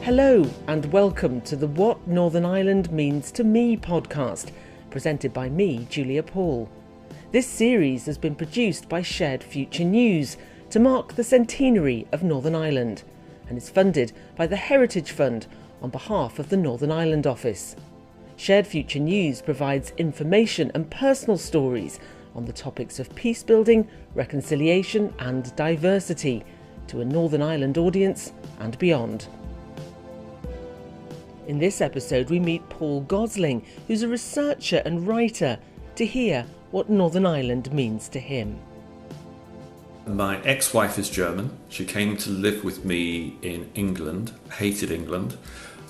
Hello and welcome to the What Northern Ireland Means to Me podcast, presented by me, Julia Paul. This series has been produced by Shared Future News to mark the centenary of Northern Ireland and is funded by the Heritage Fund on behalf of the Northern Ireland Office. Shared Future News provides information and personal stories on the topics of peace building, reconciliation and diversity to a Northern Ireland audience and beyond. In this episode we meet Paul Gosling, who's a researcher and writer, to hear what Northern Ireland means to him. My ex-wife is German. She came to live with me in England, hated England,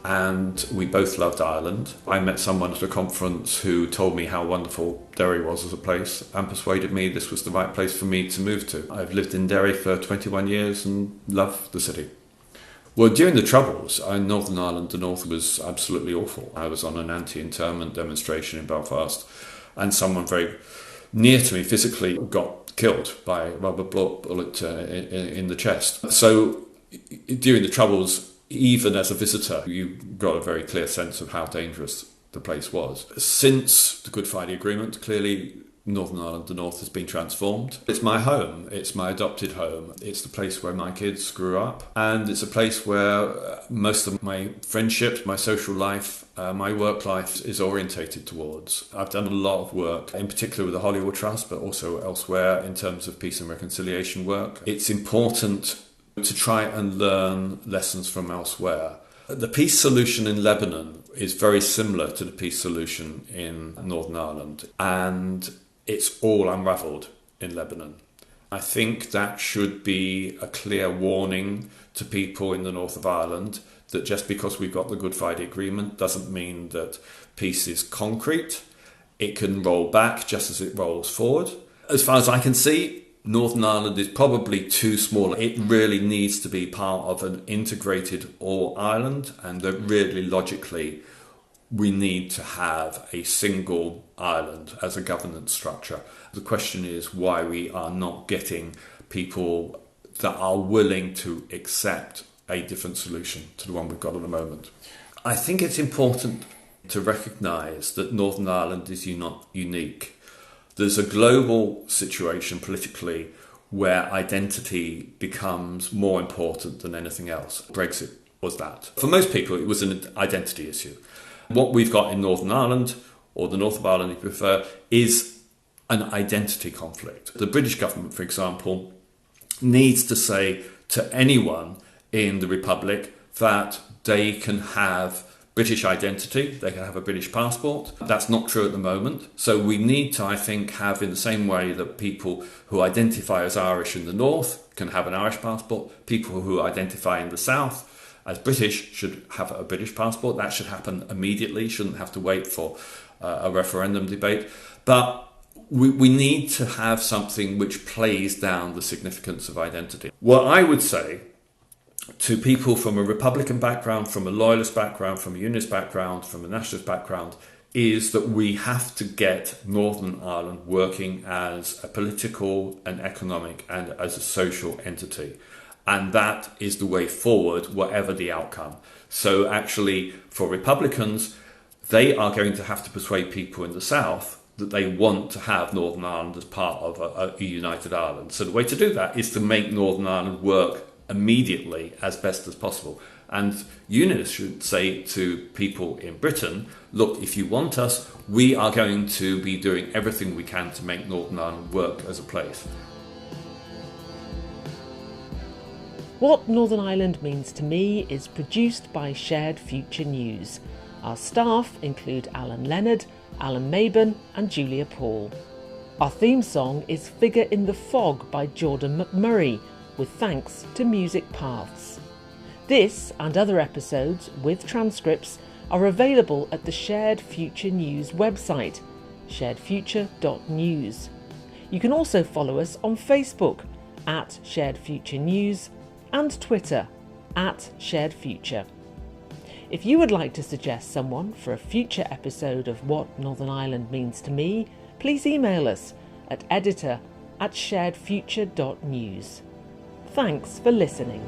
and we both loved Ireland. I met someone at a conference who told me how wonderful Derry was as a place and persuaded me this was the right place for me to move to. I've lived in Derry for 21 years and love the city. Well, during the Troubles, in Northern Ireland, the North was absolutely awful. I was on an anti-internment demonstration in Belfast, and someone very near to me physically got killed by a rubber bullet in the chest. So during the Troubles, even as a visitor, you got a very clear sense of how dangerous the place was. Since the Good Friday Agreement, clearly Northern Ireland, the North, has been transformed. It's my home, it's my adopted home, it's the place where my kids grew up, and it's a place where most of my friendships, my social life, my work life is orientated towards. I've done a lot of work, in particular with the Hollywood Trust, but also elsewhere in terms of peace and reconciliation work. It's important to try and learn lessons from elsewhere. The peace solution in Lebanon is very similar to the peace solution in Northern Ireland, and it's all unravelled in Lebanon. I think that should be a clear warning to people in the north of Ireland that just because we've got the Good Friday Agreement doesn't mean that peace is concrete. It can roll back just as it rolls forward. As far as I can see, Northern Ireland is probably too small. It really needs to be part of an integrated all-Ireland, and that really logically we need to have a single island as a governance structure. The question is why we are not getting people that are willing to accept a different solution to the one we've got at the moment. I think it's important to recognise that Northern Ireland is not unique. There's a global situation politically where identity becomes more important than anything else. Brexit was that. For most people, it was an identity issue. What we've got in Northern Ireland, or the north of Ireland if you prefer, is an identity conflict. The British government, for example, needs to say to anyone in the Republic that they can have British identity, they can have a British passport. That's not true at the moment. So we need to, I think, have, in the same way that people who identify as Irish in the north can have an Irish passport, people who identify in the south as British should have a British passport. That should happen immediately, shouldn't have to wait for a referendum debate. But we need to have something which plays down the significance of identity. What I would say to people from a Republican background, from a Loyalist background, from a Unionist background, from a Nationalist background, is that we have to get Northern Ireland working as a political and economic and as a social entity. And that is the way forward, whatever the outcome. So actually, for Republicans, they are going to have to persuade people in the south that they want to have Northern Ireland as part of a united Ireland. So the way to do that is to make Northern Ireland work immediately as best as possible. And Unionists should say to people in Britain, look, if you want us, we are going to be doing everything we can to make Northern Ireland work as a place. What Northern Ireland Means to Me is produced by Shared Future News. Our staff include Alan Leonard, Alan Mabon and Julia Paul. Our theme song is Figure in the Fog by Jordan McMurray, with thanks to Music Paths. This and other episodes with transcripts are available at the Shared Future News website, sharedfuture.news. You can also follow us on Facebook at Shared Future News and Twitter at Shared Future. If you would like to suggest someone for a future episode of What Northern Ireland Means to Me, please email us at editor@sharedfuture.news. Thanks for listening.